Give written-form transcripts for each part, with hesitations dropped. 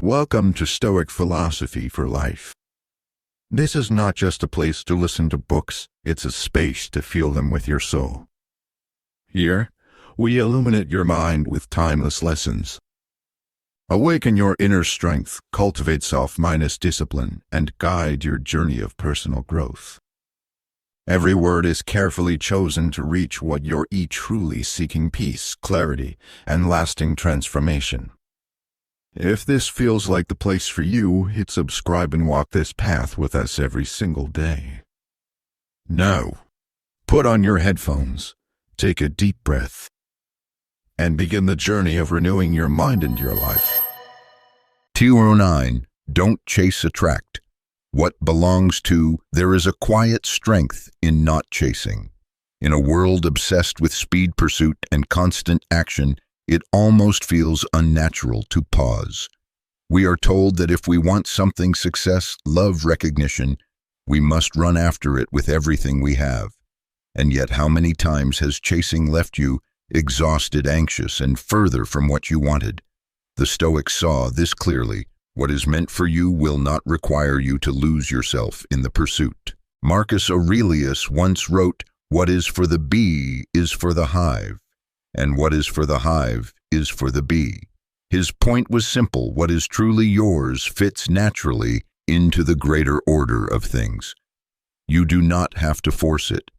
Welcome to Stoic Philosophy for Life. This is not just a place to listen to books, it's a space to feel them with your soul. Here, we illuminate your mind with timeless lessons. Awaken your inner strength, cultivate self-minded discipline, and guide your journey of personal growth. Every word is carefully chosen to reach what you're truly seeking: peace, clarity, and lasting transformation. If this feels like the place for you, hit subscribe and walk this path with us every single day. Now, put on your headphones, take a deep breath, and begin the journey of renewing your mind and your life. 209. Don't chase, attract. What belongs to, there is a quiet strength in not chasing. In a world obsessed with speed pursuit and constant action, it almost feels unnatural to pause. We are told that if we want something, success, love, recognition, we must run after it with everything we have. And yet, how many times has chasing left you exhausted, anxious, and further from what you wanted? The Stoics saw this clearly. What is meant for you will not require you to lose yourself in the pursuit. Marcus Aurelius once wrote, "What is for the bee is for the hive, and what is for the hive is for the bee." His point was simple: what is truly yours fits naturally into the greater order of things. You do not have to force it.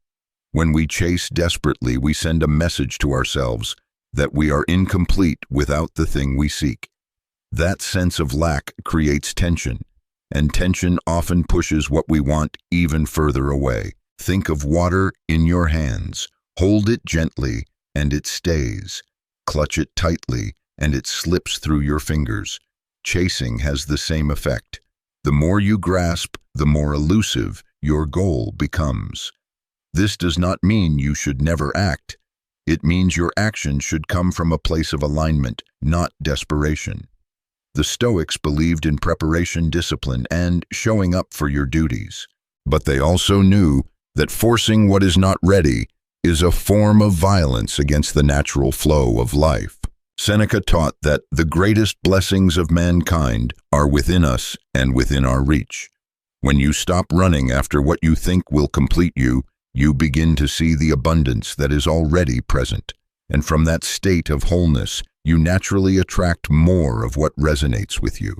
When we chase desperately, we send a message to ourselves that we are incomplete without the thing we seek. That sense of lack creates tension, and tension often pushes what we want even further away. Think of water in your hands. Hold it gently, and it stays. Clutch it tightly, and it slips through your fingers. Chasing has the same effect. The more you grasp, the more elusive your goal becomes. This does not mean you should never act. It means your action should come from a place of alignment, not desperation. The Stoics believed in preparation, discipline, and showing up for your duties. But they also knew that forcing what is not ready is a form of violence against the natural flow of life. Seneca taught that the greatest blessings of mankind are within us and within our reach. When you stop running after what you think will complete you, you begin to see the abundance that is already present. And from that state of wholeness, you naturally attract more of what resonates with you.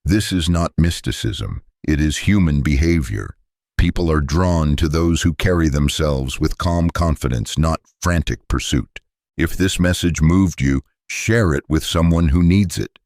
This is not mysticism, it is human behavior. People are drawn to those who carry themselves with calm confidence, not frantic pursuit. If this message moved you, share it with someone who needs it.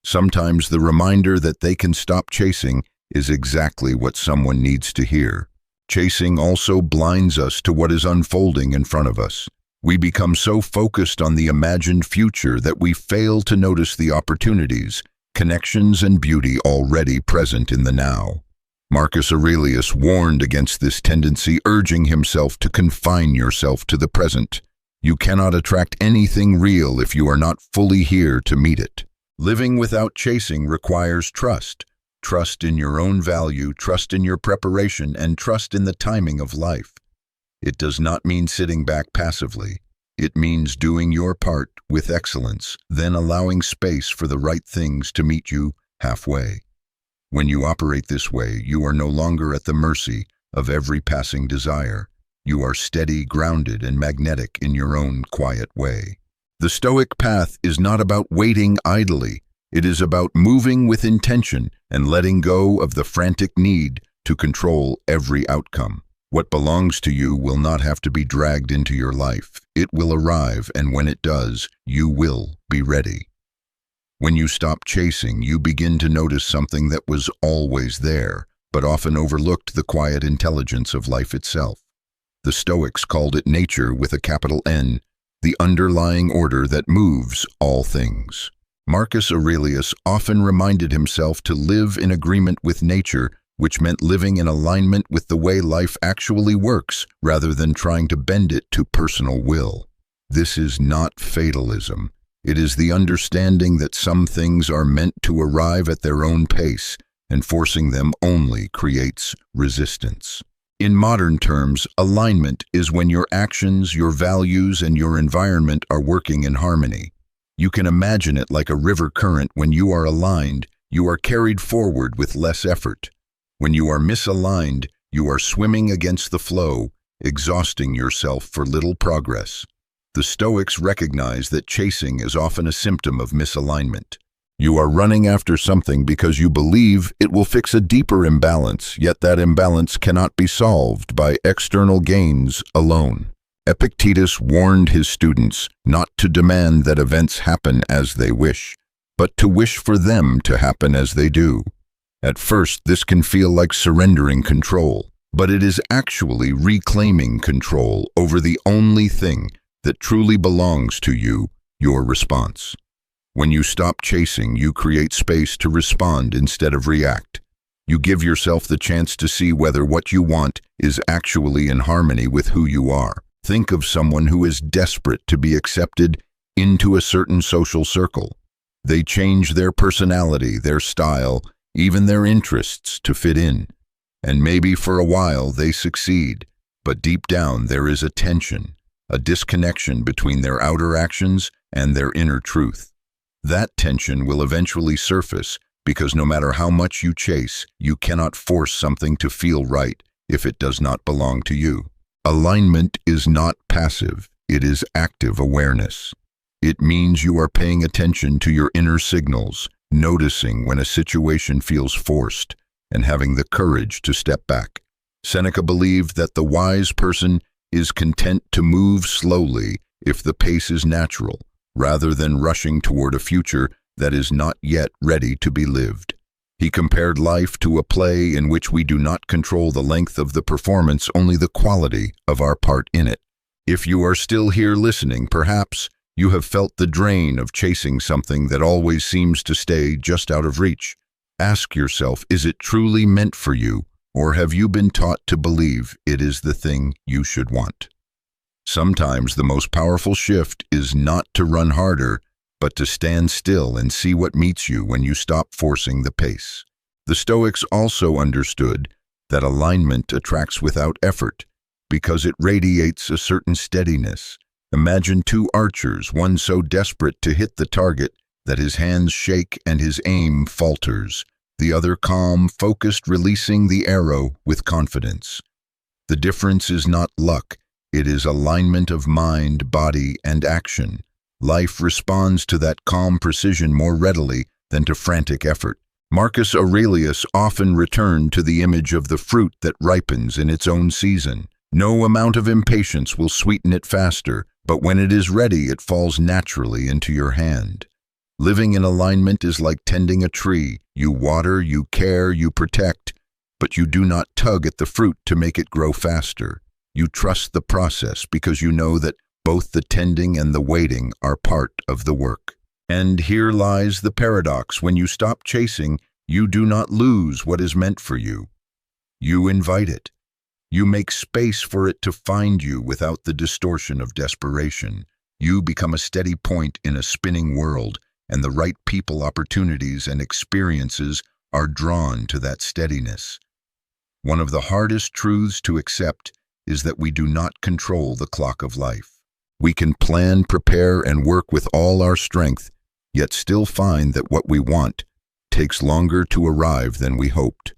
Sometimes the reminder that they can stop chasing is exactly what someone needs to hear. Chasing also blinds us to what is unfolding in front of us. We become so focused on the imagined future that we fail to notice the opportunities, connections, and beauty already present in the now. Marcus Aurelius warned against this tendency, urging himself to confine yourself to the present. You cannot attract anything real if you are not fully here to meet it. Living without chasing requires trust. Trust in your own value, trust in your preparation, and trust in the timing of life. It does not mean sitting back passively. It means doing your part with excellence, then allowing space for the right things to meet you halfway. When you operate this way, you are no longer at the mercy of every passing desire. You are steady, grounded, and magnetic in your own quiet way. The Stoic path is not about waiting idly. It is about moving with intention and letting go of the frantic need to control every outcome. What belongs to you will not have to be dragged into your life. It will arrive, and when it does, you will be ready. When you stop chasing, you begin to notice something that was always there, but often overlooked: the quiet intelligence of life itself. The Stoics called it nature with a capital N, the underlying order that moves all things. Marcus Aurelius often reminded himself to live in agreement with nature, which meant living in alignment with the way life actually works, rather than trying to bend it to personal will. This is not fatalism. It is the understanding that some things are meant to arrive at their own pace, and forcing them only creates resistance. In modern terms, alignment is when your actions, your values, and your environment are working in harmony. You can imagine it like a river current. When you are aligned, you are carried forward with less effort. When you are misaligned, you are swimming against the flow, exhausting yourself for little progress. The Stoics recognize that chasing is often a symptom of misalignment. You are running after something because you believe it will fix a deeper imbalance, yet that imbalance cannot be solved by external gains alone. Epictetus warned his students not to demand that events happen as they wish, but to wish for them to happen as they do. At first, this can feel like surrendering control, but it is actually reclaiming control over the only thing that truly belongs to you, your response. When you stop chasing, you create space to respond instead of react. You give yourself the chance to see whether what you want is actually in harmony with who you are. Think of someone who is desperate to be accepted into a certain social circle. They change their personality, their style, even their interests to fit in. And maybe for a while they succeed, but deep down there is a tension, a disconnection between their outer actions and their inner truth. That tension will eventually surface because no matter how much you chase, you cannot force something to feel right if it does not belong to you. Alignment is not passive, it is active awareness. It means you are paying attention to your inner signals, noticing when a situation feels forced, and having the courage to step back. Seneca believed that the wise person is content to move slowly if the pace is natural, rather than rushing toward a future that is not yet ready to be lived. He compared life to a play in which we do not control the length of the performance, only the quality of our part in it. If you are still here listening, perhaps you have felt the drain of chasing something that always seems to stay just out of reach. Ask yourself, is it truly meant for you, or have you been taught to believe it is the thing you should want? Sometimes the most powerful shift is not to run harder, but to stand still and see what meets you when you stop forcing the pace. The Stoics also understood that alignment attracts without effort because it radiates a certain steadiness. Imagine two archers, one so desperate to hit the target that his hands shake and his aim falters, the other calm, focused, releasing the arrow with confidence. The difference is not luck. It is alignment of mind, body, and action. Life responds to that calm precision more readily than to frantic effort. Marcus Aurelius often returned to the image of the fruit that ripens in its own season. No amount of impatience will sweeten it faster, but when it is ready, it falls naturally into your hand. Living in alignment is like tending a tree. You water, you care, you protect, but you do not tug at the fruit to make it grow faster. You trust the process because you know that both the tending and the waiting are part of the work. And here lies the paradox. When you stop chasing, you do not lose what is meant for you. You invite it. You make space for it to find you without the distortion of desperation. You become a steady point in a spinning world, and the right people, opportunities, and experiences are drawn to that steadiness. One of the hardest truths to accept is that we do not control the clock of life. We can plan, prepare, and work with all our strength, yet still find that what we want takes longer to arrive than we hoped.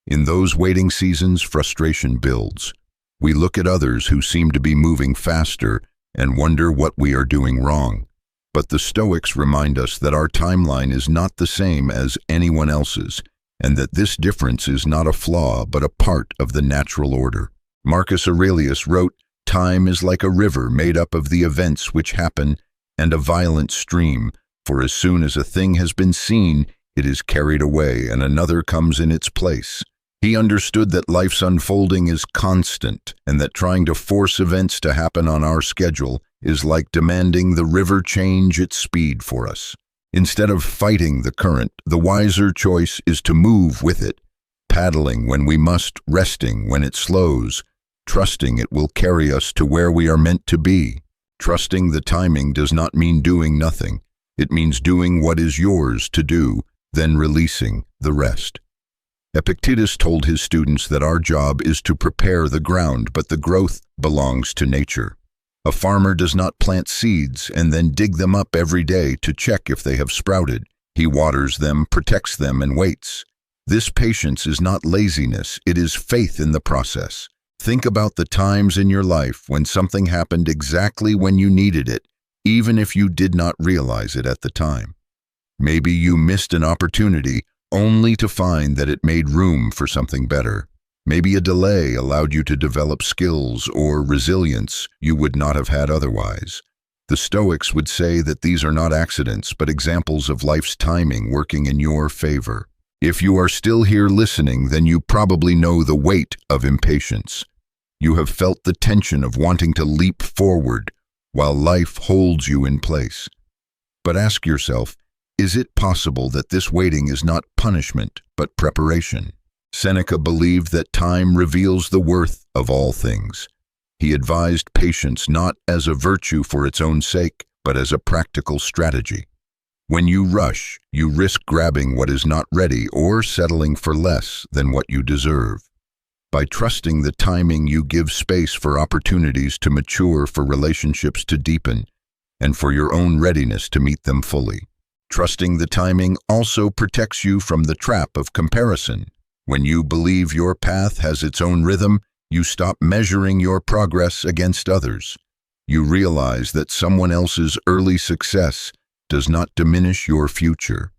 In those waiting seasons, frustration builds. We look at others who seem to be moving faster and wonder what we are doing wrong. But the Stoics remind us that our timeline is not the same as anyone else's, and that this difference is not a flaw but a part of the natural order. Marcus Aurelius wrote, "Time is like a river made up of the events which happen and a violent stream, for as soon as a thing has been seen, it is carried away and another comes in its place." He understood that life's unfolding is constant and that trying to force events to happen on our schedule is like demanding the river change its speed for us. Instead of fighting the current, the wiser choice is to move with it, paddling when we must, resting when it slows, trusting it will carry us to where we are meant to be. Trusting the timing does not mean doing nothing. It means doing what is yours to do, then releasing the rest. Epictetus told his students that our job is to prepare the ground, but the growth belongs to nature. A farmer does not plant seeds and then dig them up every day to check if they have sprouted. He waters them, protects them, and waits. This patience is not laziness, it is faith in the process. Think about the times in your life when something happened exactly when you needed it, even if you did not realize it at the time. Maybe you missed an opportunity only to find that it made room for something better. Maybe a delay allowed you to develop skills or resilience you would not have had otherwise. The Stoics would say that these are not accidents, but examples of life's timing working in your favor. If you are still here listening, then you probably know the weight of impatience. You have felt the tension of wanting to leap forward while life holds you in place. But ask yourself, is it possible that this waiting is not punishment, but preparation? Seneca believed that time reveals the worth of all things. He advised patience not as a virtue for its own sake, but as a practical strategy. When you rush, you risk grabbing what is not ready or settling for less than what you deserve. By trusting the timing, you give space for opportunities to mature, for relationships to deepen, and for your own readiness to meet them fully. Trusting the timing also protects you from the trap of comparison. When you believe your path has its own rhythm, you stop measuring your progress against others. You realize that someone else's early success does not diminish your future.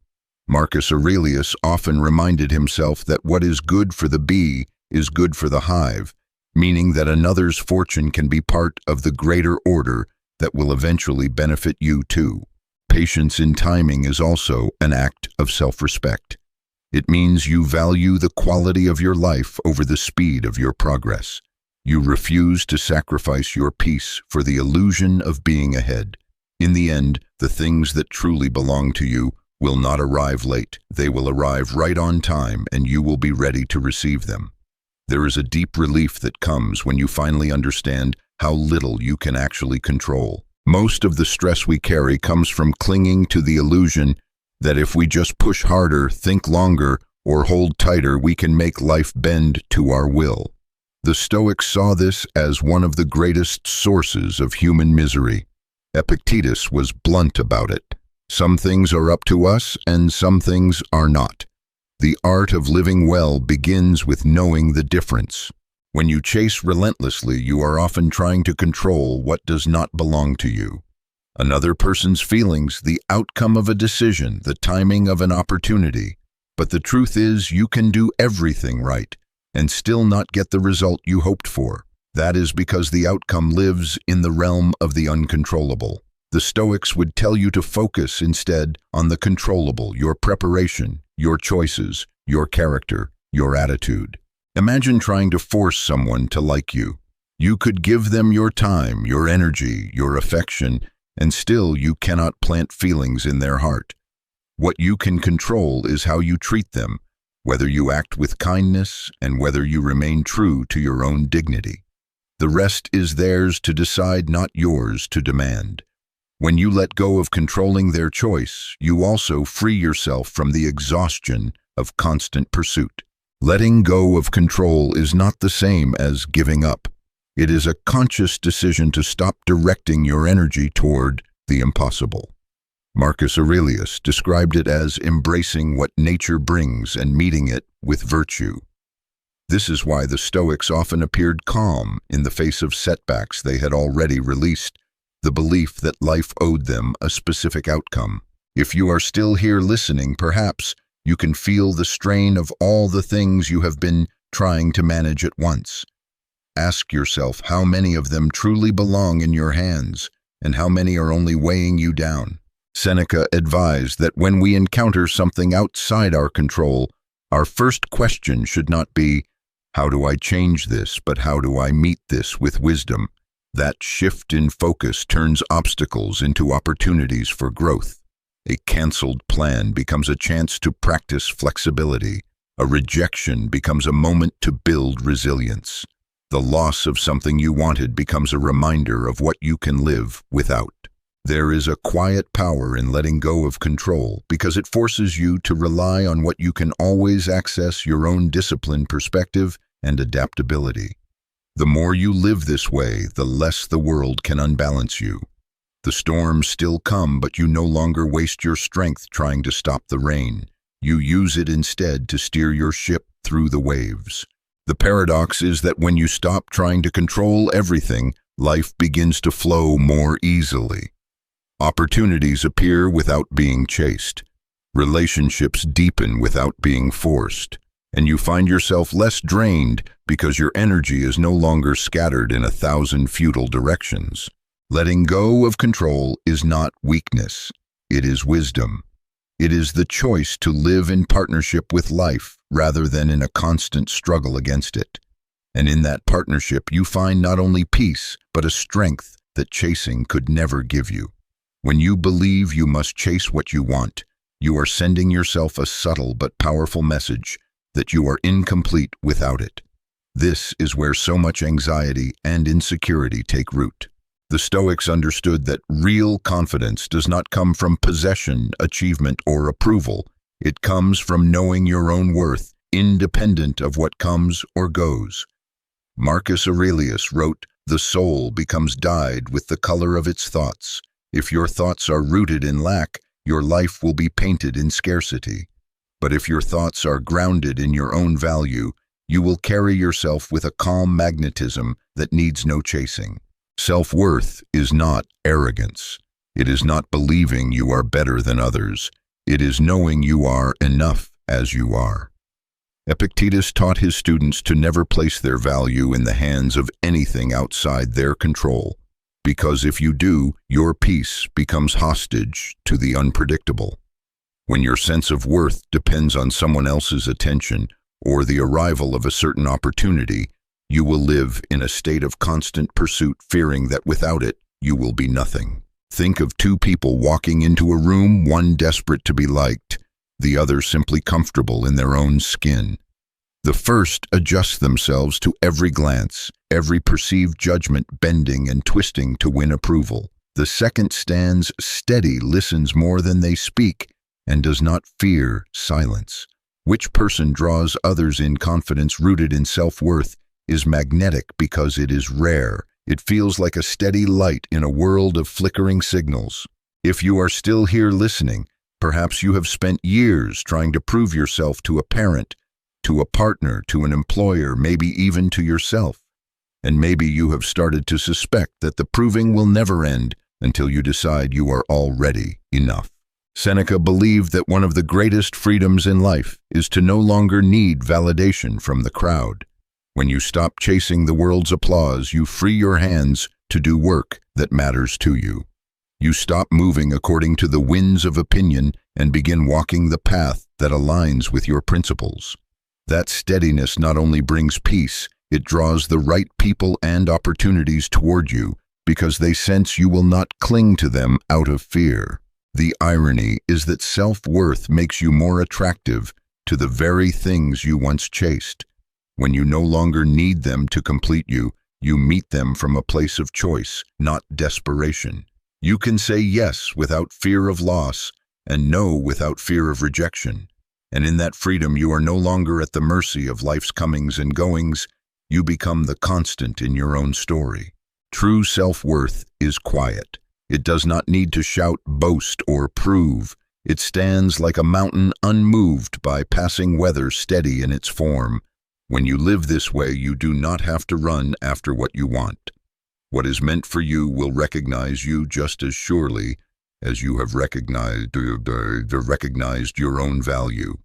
Marcus Aurelius often reminded himself that what is good for the bee is good for the hive, meaning that another's fortune can be part of the greater order that will eventually benefit you too. Patience in timing is also an act of self-respect. It means you value the quality of your life over the speed of your progress. You refuse to sacrifice your peace for the illusion of being ahead. In the end, the things that truly belong to you will not arrive late. They will arrive right on time, and you will be ready to receive them. There is a deep relief that comes when you finally understand how little you can actually control. Most of the stress we carry comes from clinging to the illusion that if we just push harder, think longer, or hold tighter, we can make life bend to our will. The Stoics saw this as one of the greatest sources of human misery. Epictetus was blunt about it. Some things are up to us, and some things are not. The art of living well begins with knowing the difference. When you chase relentlessly, you are often trying to control what does not belong to you. Another person's feelings, the outcome of a decision, the timing of an opportunity. But the truth is, you can do everything right and still not get the result you hoped for. That is because the outcome lives in the realm of the uncontrollable. The Stoics would tell you to focus instead on the controllable, your preparation, your choices, your character, your attitude. Imagine trying to force someone to like you. You could give them your time, your energy, your affection, and still you cannot plant feelings in their heart. What you can control is how you treat them, whether you act with kindness and whether you remain true to your own dignity. The rest is theirs to decide, not yours to demand. When you let go of controlling their choice, you also free yourself from the exhaustion of constant pursuit. Letting go of control is not the same as giving up. It is a conscious decision to stop directing your energy toward the impossible. Marcus Aurelius described it as embracing what nature brings and meeting it with virtue. This is why the Stoics often appeared calm in the face of setbacks. They had already released the belief that life owed them a specific outcome. If you are still here listening, perhaps you can feel the strain of all the things you have been trying to manage at once. Ask yourself how many of them truly belong in your hands and how many are only weighing you down. Seneca advised that when we encounter something outside our control, our first question should not be, "How do I change this?" but "How do I meet this with wisdom?" That shift in focus turns obstacles into opportunities for growth. A canceled plan becomes a chance to practice flexibility. A rejection becomes a moment to build resilience. The loss of something you wanted becomes a reminder of what you can live without. There is a quiet power in letting go of control because it forces you to rely on what you can always access: your own discipline, perspective, and adaptability. The more you live this way, the less the world can unbalance you. The storms still come, but you no longer waste your strength trying to stop the rain. You use it instead to steer your ship through the waves. The paradox is that when you stop trying to control everything, life begins to flow more easily. Opportunities appear without being chased. Relationships deepen without being forced. And you find yourself less drained because your energy is no longer scattered in 1,000 futile directions. Letting go of control is not weakness. It is wisdom. It is the choice to live in partnership with life rather than in a constant struggle against it. And in that partnership, you find not only peace, but a strength that chasing could never give you. When you believe you must chase what you want, you are sending yourself a subtle but powerful message that you are incomplete without it. This is where so much anxiety and insecurity take root. The Stoics understood that real confidence does not come from possession, achievement, or approval. It comes from knowing your own worth, independent of what comes or goes. Marcus Aurelius wrote, "The soul becomes dyed with the color of its thoughts. If your thoughts are rooted in lack, your life will be painted in scarcity. But if your thoughts are grounded in your own value, you will carry yourself with a calm magnetism that needs no chasing." Self-worth is not arrogance. It is not believing you are better than others. It is knowing you are enough as you are. Epictetus taught his students to never place their value in the hands of anything outside their control, because if you do, your peace becomes hostage to the unpredictable. When your sense of worth depends on someone else's attention or the arrival of a certain opportunity, you will live in a state of constant pursuit, fearing that without it, you will be nothing. Think of two people walking into a room, one desperate to be liked, the other simply comfortable in their own skin. The first adjusts themselves to every glance, every perceived judgment, bending and twisting to win approval. The second stands steady, listens more than they speak, and does not fear silence. Which person draws others in? Confidence rooted in self-worth is magnetic because it is rare. It feels like a steady light in a world of flickering signals. If you are still here listening, perhaps you have spent years trying to prove yourself to a parent, to a partner, to an employer, maybe even to yourself. And maybe you have started to suspect that the proving will never end until you decide you are already enough. Seneca believed that one of the greatest freedoms in life is to no longer need validation from the crowd. When you stop chasing the world's applause, you free your hands to do work that matters to you. You stop moving according to the winds of opinion and begin walking the path that aligns with your principles. That steadiness not only brings peace, it draws the right people and opportunities toward you because they sense you will not cling to them out of fear. The irony is that self-worth makes you more attractive to the very things you once chased. When you no longer need them to complete you, you meet them from a place of choice, not desperation. You can say yes without fear of loss and no without fear of rejection. And in that freedom, you are no longer at the mercy of life's comings and goings. You become the constant in your own story. True self-worth is quiet. It does not need to shout, boast, or prove. It stands like a mountain unmoved by passing weather, steady in its form. When you live this way, you do not have to run after what you want. What is meant for you will recognize you just as surely as you have recognized your own value.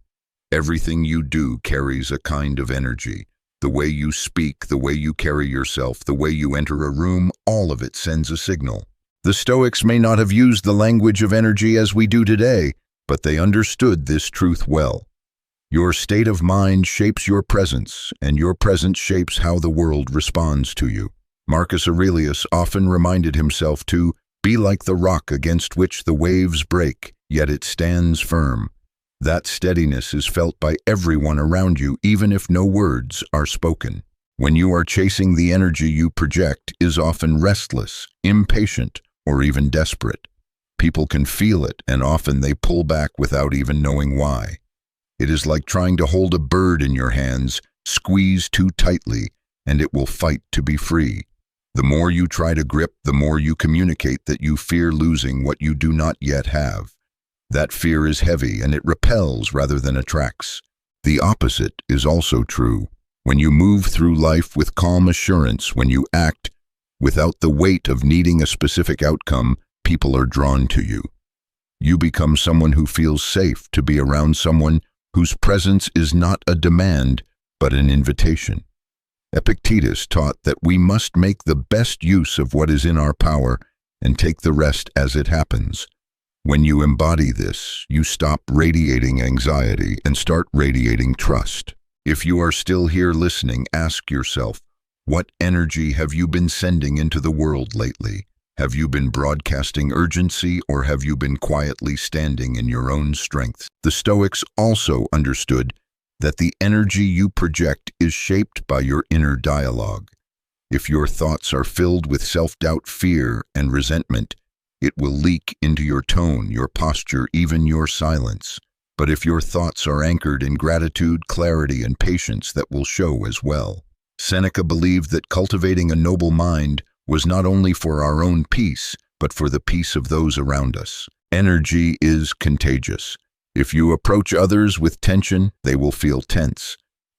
Everything you do carries a kind of energy. The way you speak, the way you carry yourself, the way you enter a room, all of it sends a signal. The Stoics may not have used the language of energy as we do today, but they understood this truth well. Your state of mind shapes your presence, and your presence shapes how the world responds to you. Marcus Aurelius often reminded himself to be like the rock against which the waves break, yet it stands firm. That steadiness is felt by everyone around you, even if no words are spoken. When you are chasing, the energy you project is often restless, impatient, or even desperate. People can feel it, and often they pull back without even knowing why. It is like trying to hold a bird in your hands, squeeze too tightly, and it will fight to be free. The more you try to grip, the more you communicate that you fear losing what you do not yet have. That fear is heavy and it repels rather than attracts. The opposite is also true. When you move through life with calm assurance, when you act without the weight of needing a specific outcome, people are drawn to you. You become someone who feels safe to be around, someone whose presence is not a demand, but an invitation. Epictetus taught that we must make the best use of what is in our power and take the rest as it happens. When you embody this, you stop radiating anxiety and start radiating trust. If you are still here listening, ask yourself, what energy have you been sending into the world lately? Have you been broadcasting urgency, or have you been quietly standing in your own strength? The Stoics also understood that the energy you project is shaped by your inner dialogue. If your thoughts are filled with self-doubt, fear, and resentment, it will leak into your tone, your posture, even your silence. But if your thoughts are anchored in gratitude, clarity, and patience, that will show as well. Seneca believed that cultivating a noble mind was not only for our own peace, but for the peace of those around us. Energy is contagious. If you approach others with tension, they will feel tense.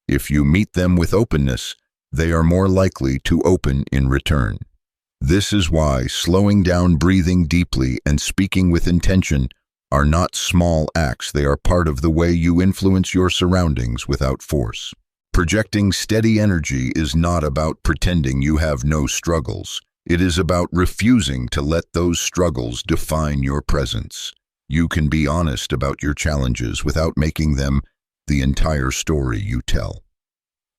If you meet them with openness, they are more likely to open in return. This is why slowing down, breathing deeply, and speaking with intention are not small acts. They are part of the way you influence your surroundings without force. Projecting steady energy is not about pretending you have no struggles. It is about refusing to let those struggles define your presence. You can be honest about your challenges without making them the entire story you tell.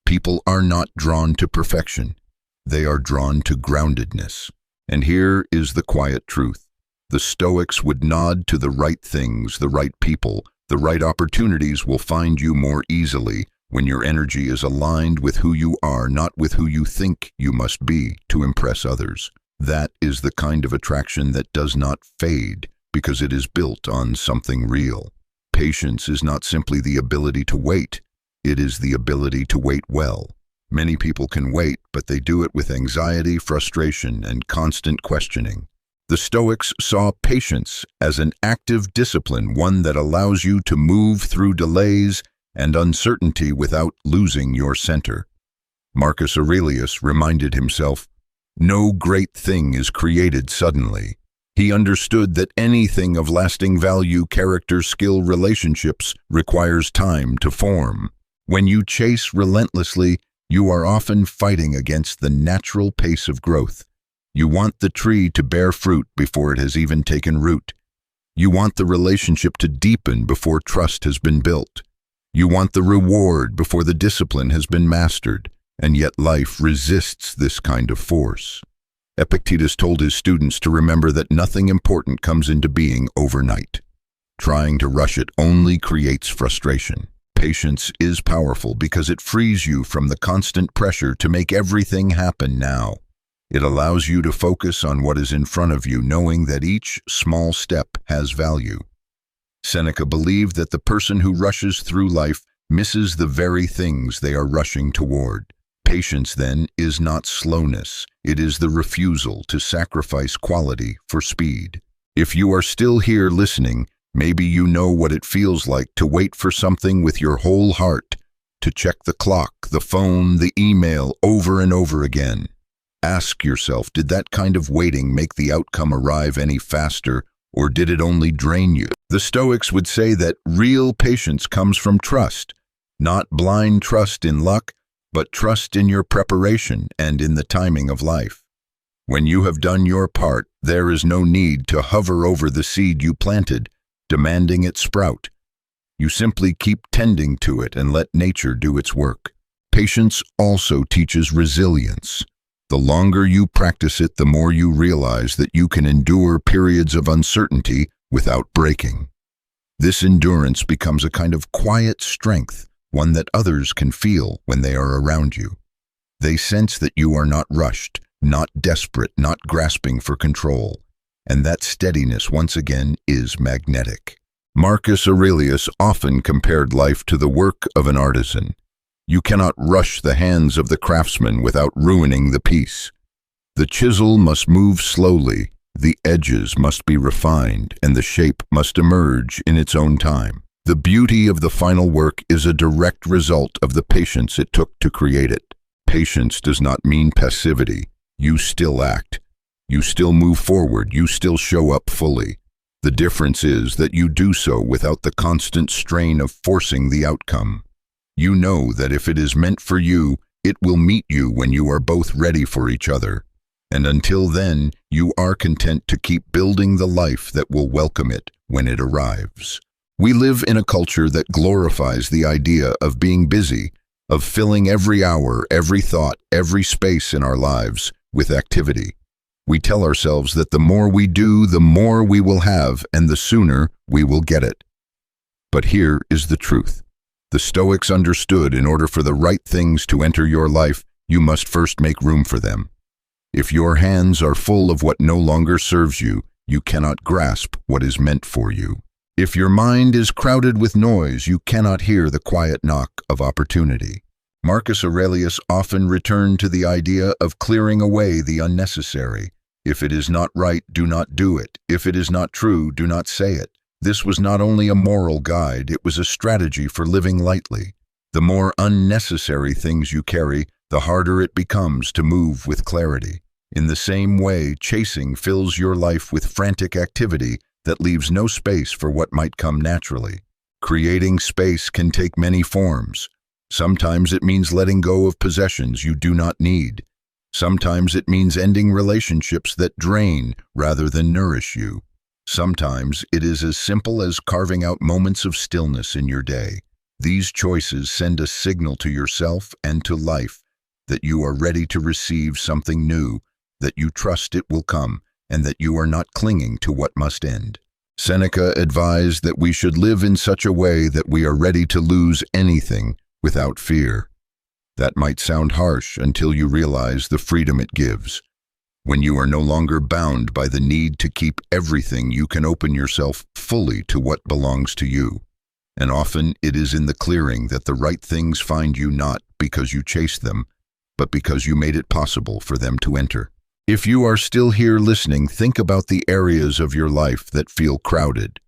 People are not drawn to perfection. They are drawn to groundedness. And here is the quiet truth. The Stoics would nod to the right things, the right people. The right opportunities will find you more easily when your energy is aligned with who you are, not with who you think you must be to impress others. That is the kind of attraction that does not fade, because it is built on something real. Patience is not simply the ability to wait. It is the ability to wait well. Many people can wait, but they do it with anxiety, frustration, and constant questioning. The Stoics saw patience as an active discipline, one that allows you to move through delays and uncertainty without losing your center. Marcus Aurelius reminded himself, "No great thing is created suddenly." He understood that anything of lasting value, character, skill, relationships, requires time to form. When you chase relentlessly, you are often fighting against the natural pace of growth. You want the tree to bear fruit before it has even taken root. You want the relationship to deepen before trust has been built. You want the reward before the discipline has been mastered, and yet life resists this kind of force. Epictetus told his students to remember that nothing important comes into being overnight. Trying to rush it only creates frustration. Patience is powerful because it frees you from the constant pressure to make everything happen now. It allows you to focus on what is in front of you, knowing that each small step has value. Seneca believed that the person who rushes through life misses the very things they are rushing toward. Patience, then, is not slowness. It is the refusal to sacrifice quality for speed. If you are still here listening, maybe you know what it feels like to wait for something with your whole heart, to check the clock, the phone, the email over and over again. Ask yourself, did that kind of waiting make the outcome arrive any faster, or did it only drain you? The Stoics would say that real patience comes from trust, not blind trust in luck, but trust in your preparation and in the timing of life. When you have done your part, there is no need to hover over the seed you planted, demanding it sprout. You simply keep tending to it and let nature do its work. Patience also teaches resilience. The longer you practice it, the more you realize that you can endure periods of uncertainty without breaking. This endurance becomes a kind of quiet strength, one that others can feel when they are around you. They sense that you are not rushed, not desperate, not grasping for control, and that steadiness, once again, is magnetic. Marcus Aurelius often compared life to the work of an artisan. You cannot rush the hands of the craftsman without ruining the piece. The chisel must move slowly, the edges must be refined, and the shape must emerge in its own time. The beauty of the final work is a direct result of the patience it took to create it. Patience does not mean passivity. You still act. You still move forward. You still show up fully. The difference is that you do so without the constant strain of forcing the outcome. You know that if it is meant for you, it will meet you when you are both ready for each other. And until then, you are content to keep building the life that will welcome it when it arrives. We live in a culture that glorifies the idea of being busy, of filling every hour, every thought, every space in our lives with activity. We tell ourselves that the more we do, the more we will have, and the sooner we will get it. But here is the truth. The Stoics understood in order for the right things to enter your life, you must first make room for them. If your hands are full of what no longer serves you, you cannot grasp what is meant for you. If your mind is crowded with noise, you cannot hear the quiet knock of opportunity. Marcus Aurelius often returned to the idea of clearing away the unnecessary. If it is not right, do not do it. If it is not true, do not say it. This was not only a moral guide, it was a strategy for living lightly. The more unnecessary things you carry, the harder it becomes to move with clarity. In the same way, chasing fills your life with frantic activity that leaves no space for what might come naturally. Creating space can take many forms. Sometimes it means letting go of possessions you do not need. Sometimes it means ending relationships that drain rather than nourish you. Sometimes it is as simple as carving out moments of stillness in your day. These choices send a signal to yourself and to life that you are ready to receive something new, that you trust it will come, and that you are not clinging to what must end. Seneca advised that we should live in such a way that we are ready to lose anything without fear. That might sound harsh until you realize the freedom it gives. When you are no longer bound by the need to keep everything, you can open yourself fully to what belongs to you. And often it is in the clearing that the right things find you, not because you chased them, but because you made it possible for them to enter. If you are still here listening, think about the areas of your life that feel crowded.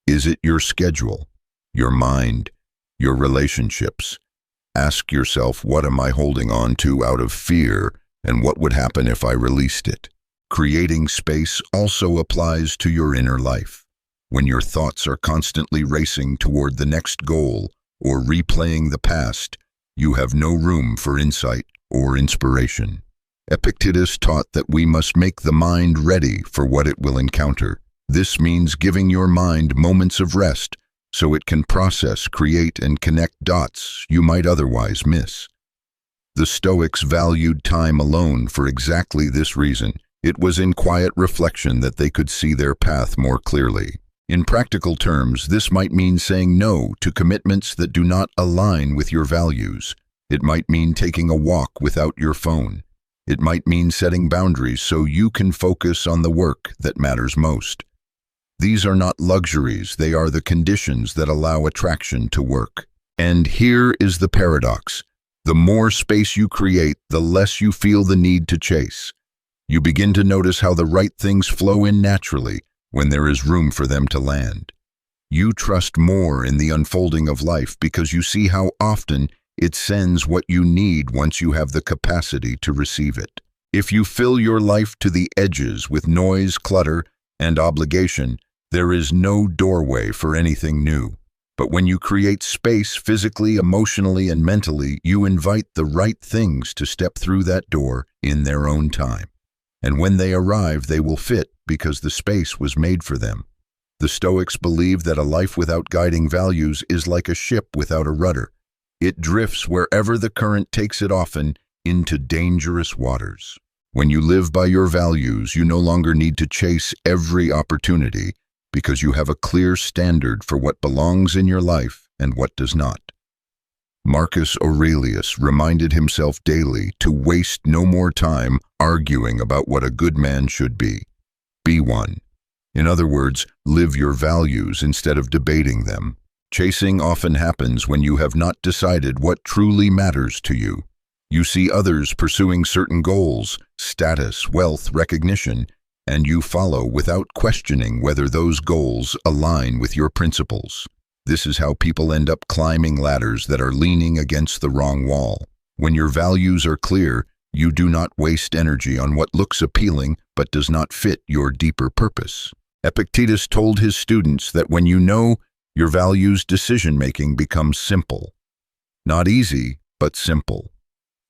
Is it your schedule, your mind, your relationships? Ask yourself, what am I holding on to out of fear, and what would happen if I released it? Creating space also applies to your inner life. When your thoughts are constantly racing toward the next goal or replaying the past, you have no room for insight or inspiration. Epictetus taught that we must make the mind ready for what it will encounter. This means giving your mind moments of rest so it can process, create, and connect dots you might otherwise miss. The Stoics valued time alone for exactly this reason. It was in quiet reflection that they could see their path more clearly. In practical terms, this might mean saying no to commitments that do not align with your values. It might mean taking a walk without your phone. It might mean setting boundaries so you can focus on the work that matters most. These are not luxuries, they are the conditions that allow attraction to work. And here is the paradox. The more space you create, the less you feel the need to chase. You begin to notice how the right things flow in naturally when there is room for them to land. You trust more in the unfolding of life because you see how often it sends what you need once you have the capacity to receive it. If you fill your life to the edges with noise, clutter, and obligation, there is no doorway for anything new. But when you create space physically, emotionally, and mentally, you invite the right things to step through that door in their own time. And when they arrive, they will fit because the space was made for them. The Stoics believe that a life without guiding values is like a ship without a rudder. It drifts wherever the current takes it, often into dangerous waters. When you live by your values, you no longer need to chase every opportunity because you have a clear standard for what belongs in your life and what does not. Marcus Aurelius reminded himself daily to waste no more time arguing about what a good man should be. Be one. In other words, live your values instead of debating them. Chasing often happens when you have not decided what truly matters to you. You see others pursuing certain goals, status, wealth, recognition, and you follow without questioning whether those goals align with your principles. This is how people end up climbing ladders that are leaning against the wrong wall. When your values are clear, you do not waste energy on what looks appealing but does not fit your deeper purpose. Epictetus told his students that when you know your values, decision-making becomes simple. Not easy, but simple.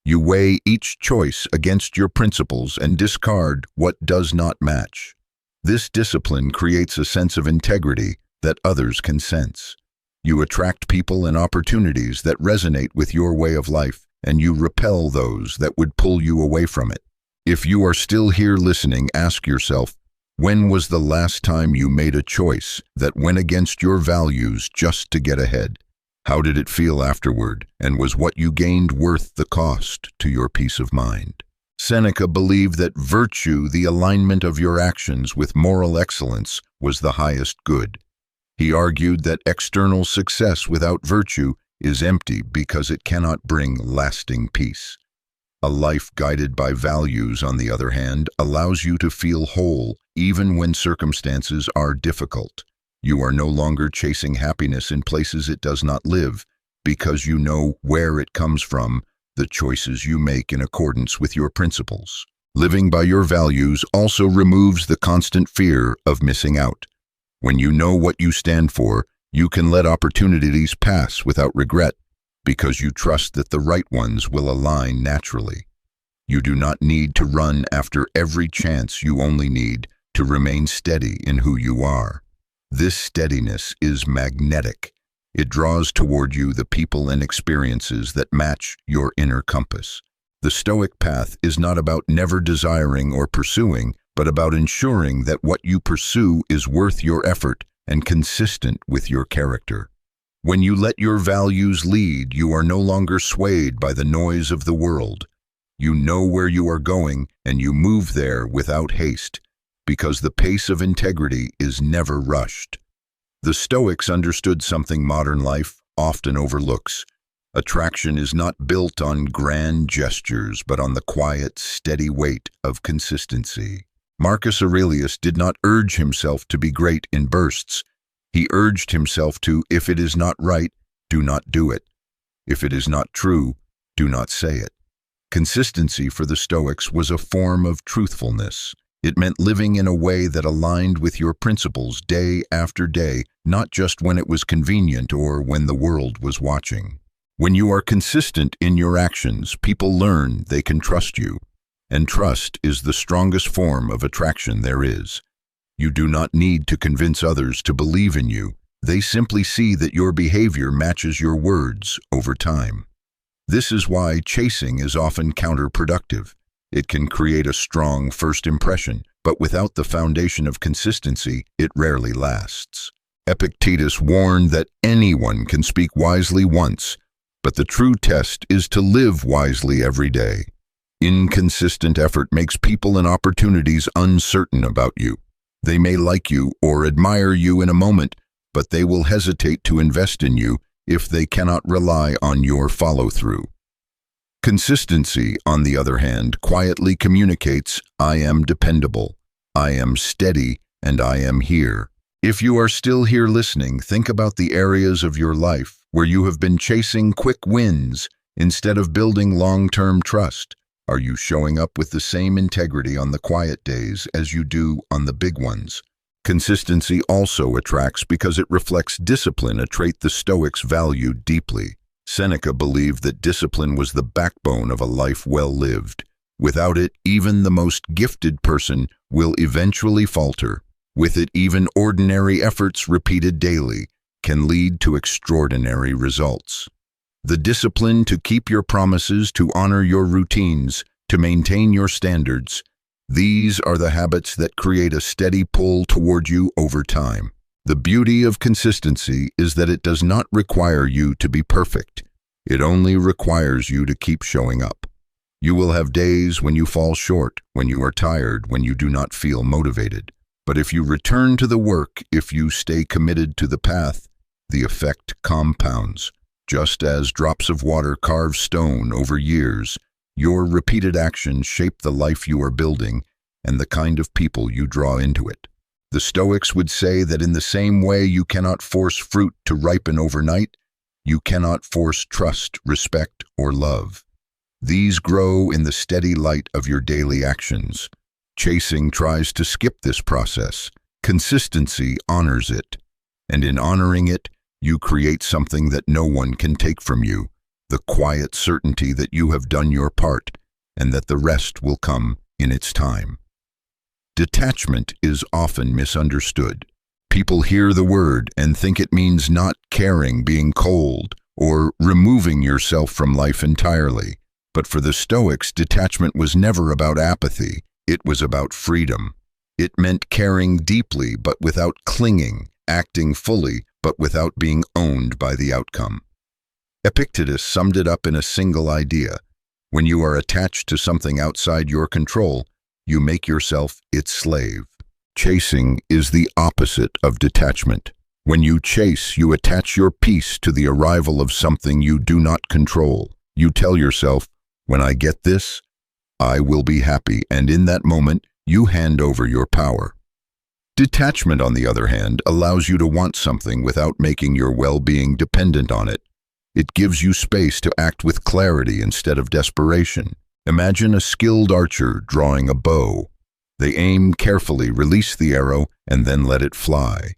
You weigh each choice against your principles and discard what does not match. This discipline creates a sense of integrity that others can sense. You attract people and opportunities that resonate with your way of life, and you repel those that would pull you away from it. If you are still here listening, ask yourself, when was the last time you made a choice that went against your values just to get ahead? How did it feel afterward, and was what you gained worth the cost to your peace of mind? Seneca believed that virtue, the alignment of your actions with moral excellence, was the highest good. He argued that external success without virtue is empty because it cannot bring lasting peace. A life guided by values, on the other hand, allows you to feel whole even when circumstances are difficult. You are no longer chasing happiness in places it does not live, because you know where it comes from, the choices you make in accordance with your principles. Living by your values also removes the constant fear of missing out. When you know what you stand for, you can let opportunities pass without regret, because you trust that the right ones will align naturally. You do not need to run after every chance, you only need to remain steady in who you are. This steadiness is magnetic. It draws toward you the people and experiences that match your inner compass. The Stoic path is not about never desiring or pursuing, but about ensuring that what you pursue is worth your effort and consistent with your character. When you let your values lead, you are no longer swayed by the noise of the world. You know where you are going, and you move there without haste, because the pace of integrity is never rushed. The Stoics understood something modern life often overlooks. Attraction is not built on grand gestures, but on the quiet, steady weight of consistency. Marcus Aurelius did not urge himself to be great in bursts. He urged himself to, if it is not right, do not do it. If it is not true, do not say it. Consistency for the Stoics was a form of truthfulness. It meant living in a way that aligned with your principles day after day, not just when it was convenient or when the world was watching. When you are consistent in your actions, people learn they can trust you. And trust is the strongest form of attraction there is. You do not need to convince others to believe in you. They simply see that your behavior matches your words over time. This is why chasing is often counterproductive. It can create a strong first impression, but without the foundation of consistency, it rarely lasts. Epictetus warned that anyone can speak wisely once, but the true test is to live wisely every day. Inconsistent effort makes people and opportunities uncertain about you. They may like you or admire you in a moment, but they will hesitate to invest in you if they cannot rely on your follow-through. Consistency, on the other hand, quietly communicates, I am dependable, I am steady, and I am here. If you are still here listening, think about the areas of your life where you have been chasing quick wins instead of building long-term trust. Are you showing up with the same integrity on the quiet days as you do on the big ones? Consistency also attracts because it reflects discipline, a trait the Stoics valued deeply. Seneca believed that discipline was the backbone of a life well lived. Without it, even the most gifted person will eventually falter. With it, even ordinary efforts repeated daily can lead to extraordinary results. The discipline to keep your promises, to honor your routines, to maintain your standards, these are the habits that create a steady pull toward you over time. The beauty of consistency is that it does not require you to be perfect. It only requires you to keep showing up. You will have days when you fall short, when you are tired, when you do not feel motivated. But if you return to the work, if you stay committed to the path, the effect compounds. Just as drops of water carve stone over years, Your repeated actions shape the life you are building and the kind of people you draw into it. The Stoics would say that in the same way you cannot force fruit to ripen overnight, you cannot force trust, respect, or love. These grow in the steady light of your daily actions. Chasing tries to skip this process. Consistency honors it. And in honoring it, you create something that no one can take from you, the quiet certainty that you have done your part and that the rest will come in its time. Detachment is often misunderstood. People hear the word and think it means not caring, being cold, or removing yourself from life entirely. But for the Stoics, detachment was never about apathy. It was about freedom. It meant caring deeply but without clinging, acting fully but without being owned by the outcome. Epictetus summed it up in a single idea. When you are attached to something outside your control, you make yourself its slave. Chasing is the opposite of detachment. When you chase, you attach your peace to the arrival of something you do not control. You tell yourself, when I get this, I will be happy, and in that moment, you hand over your power. Detachment, on the other hand, allows you to want something without making your well-being dependent on it. It gives you space to act with clarity instead of desperation. Imagine a skilled archer drawing a bow. They aim carefully, release the arrow, and then let it fly.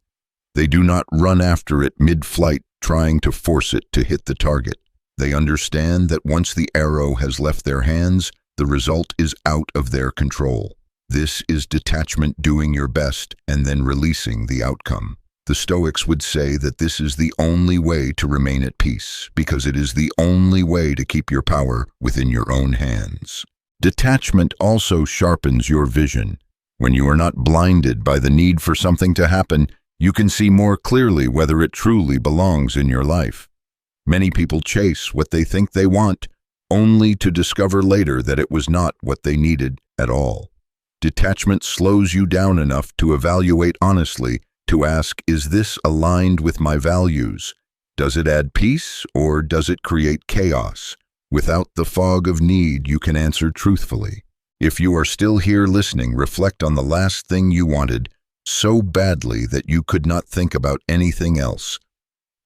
They do not run after it mid-flight, trying to force it to hit the target. They understand that once the arrow has left their hands, the result is out of their control. This is detachment, doing your best and then releasing the outcome. The Stoics would say that this is the only way to remain at peace, because it is the only way to keep your power within your own hands. Detachment also sharpens your vision. When you are not blinded by the need for something to happen, you can see more clearly whether it truly belongs in your life. Many people chase what they think they want, only to discover later that it was not what they needed at all. Detachment slows you down enough to evaluate honestly, to ask, is this aligned with my values? Does it add peace or does it create chaos? Without the fog of need, you can answer truthfully. If you are still here listening, reflect on the last thing you wanted so badly that you could not think about anything else.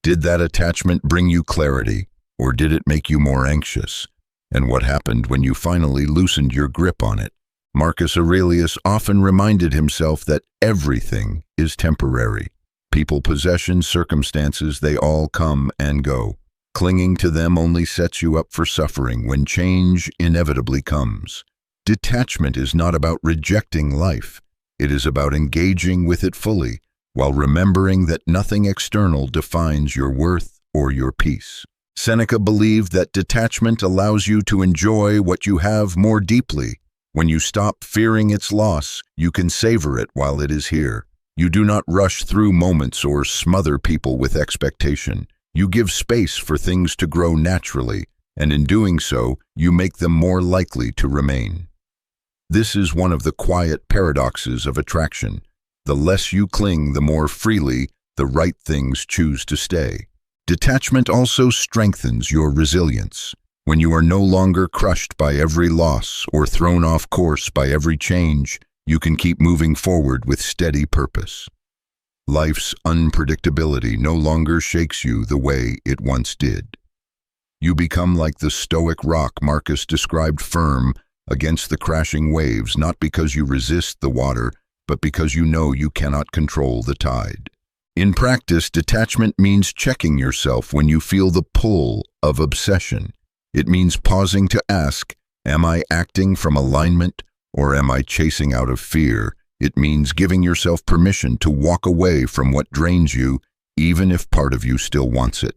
Did that attachment bring you clarity, or did it make you more anxious? And what happened when you finally loosened your grip on it? Marcus Aurelius often reminded himself that everything is temporary. People, possessions, circumstances, they all come and go. Clinging to them only sets you up for suffering when change inevitably comes. Detachment is not about rejecting life. It is about engaging with it fully, while remembering that nothing external defines your worth or your peace. Seneca believed that detachment allows you to enjoy what you have more deeply. When you stop fearing its loss, you can savor it while it is here. You do not rush through moments or smother people with expectation. You give space for things to grow naturally, and in doing so, you make them more likely to remain. This is one of the quiet paradoxes of attraction. The less you cling, the more freely the right things choose to stay. Detachment also strengthens your resilience. When you are no longer crushed by every loss or thrown off course by every change, you can keep moving forward with steady purpose. Life's unpredictability no longer shakes you the way it once did. You become like the Stoic rock Marcus described, firm against the crashing waves, not because you resist the water, but because you know you cannot control the tide. In practice, detachment means checking yourself when you feel the pull of obsession. It means pausing to ask, am I acting from alignment or am I chasing out of fear? It means giving yourself permission to walk away from what drains you, even if part of you still wants it.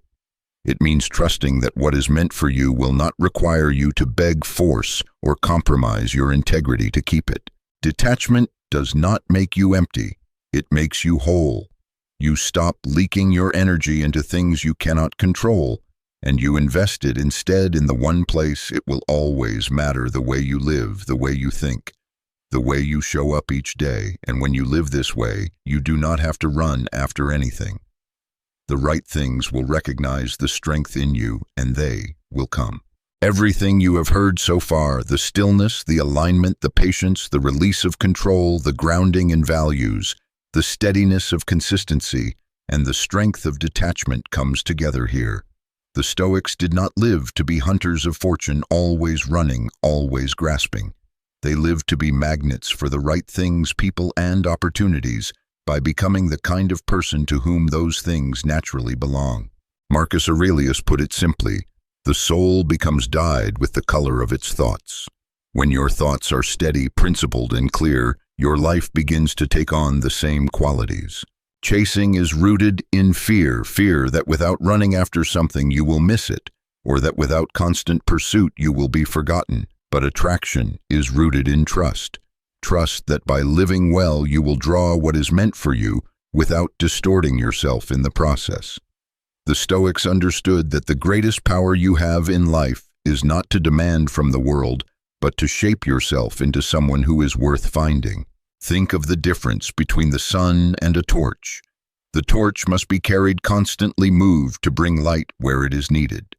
It means trusting that what is meant for you will not require you to beg, force, or compromise your integrity to keep it. Detachment does not make you empty. It makes you whole. You stop leaking your energy into things you cannot control, and you invest it instead in the one place it will always matter: the way you live, the way you think, the way you show up each day. And when you live this way, you do not have to run after anything. The right things will recognize the strength in you, and they will come. Everything you have heard so far, the stillness, the alignment, the patience, the release of control, the grounding in values, the steadiness of consistency, and the strength of detachment comes together here. The Stoics did not live to be hunters of fortune, always running, always grasping. They lived to be magnets for the right things, people, and opportunities by becoming the kind of person to whom those things naturally belong. Marcus Aurelius put it simply, the soul becomes dyed with the color of its thoughts. When your thoughts are steady, principled, and clear, your life begins to take on the same qualities. Chasing is rooted in fear that without running after something you will miss it, or that without constant pursuit you will be forgotten. But attraction is rooted in trust. Trust that by living well you will draw what is meant for you without distorting yourself in the process. The Stoics understood that the greatest power you have in life is not to demand from the world, but to shape yourself into someone who is worth finding. Think of the difference between the sun and a torch. The torch must be carried, constantly moved to bring light where it is needed.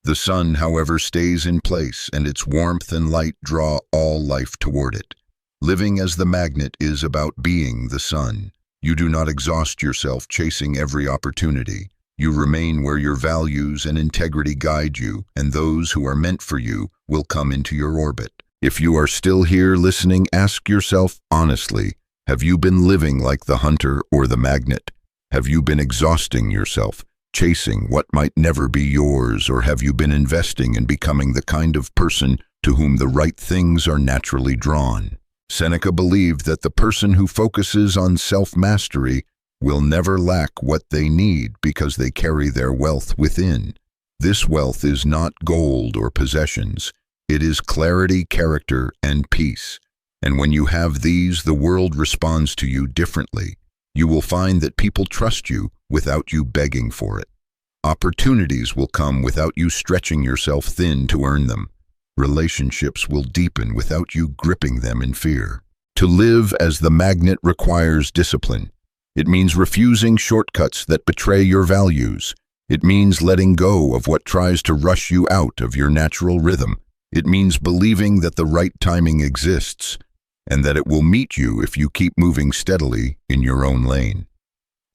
The sun, however, stays in place, and its warmth and light draw all life toward it. Living as the magnet is about being the sun. You do not exhaust yourself chasing every opportunity. You remain where your values and integrity guide you, and those who are meant for you will come into your orbit. If you are still here listening, ask yourself honestly, have you been living like the hunter or the magnet? Have you been exhausting yourself, chasing what might never be yours, or have you been investing in becoming the kind of person to whom the right things are naturally drawn? Seneca believed that the person who focuses on self-mastery will never lack what they need because they carry their wealth within. This wealth is not gold or possessions. It is clarity, character, and peace. And when you have these, the world responds to you differently. You will find that people trust you without you begging for it. Opportunities will come without you stretching yourself thin to earn them. Relationships will deepen without you gripping them in fear. To live as the magnet requires discipline. It means refusing shortcuts that betray your values. It means letting go of what tries to rush you out of your natural rhythm. It means believing that the right timing exists, and that it will meet you if you keep moving steadily in your own lane.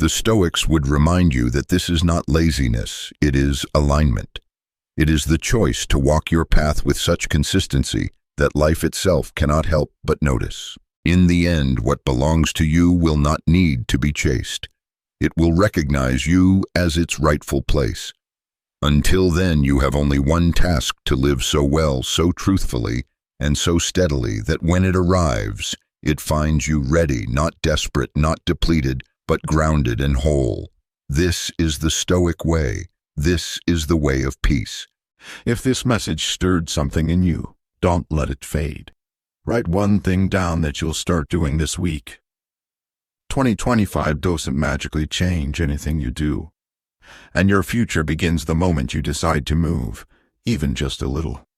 The Stoics would remind you that this is not laziness, it is alignment. It is the choice to walk your path with such consistency that life itself cannot help but notice. In the end, what belongs to you will not need to be chased. It will recognize you as its rightful place. Until then, you have only one task: to live so well, so truthfully, and so steadily that when it arrives, it finds you ready, not desperate, not depleted, but grounded and whole. This is the Stoic way. This is the way of peace. If this message stirred something in you, don't let it fade. Write one thing down that you'll start doing this week. 2025 doesn't magically change anything you do, and your future begins the moment you decide to move, even just a little.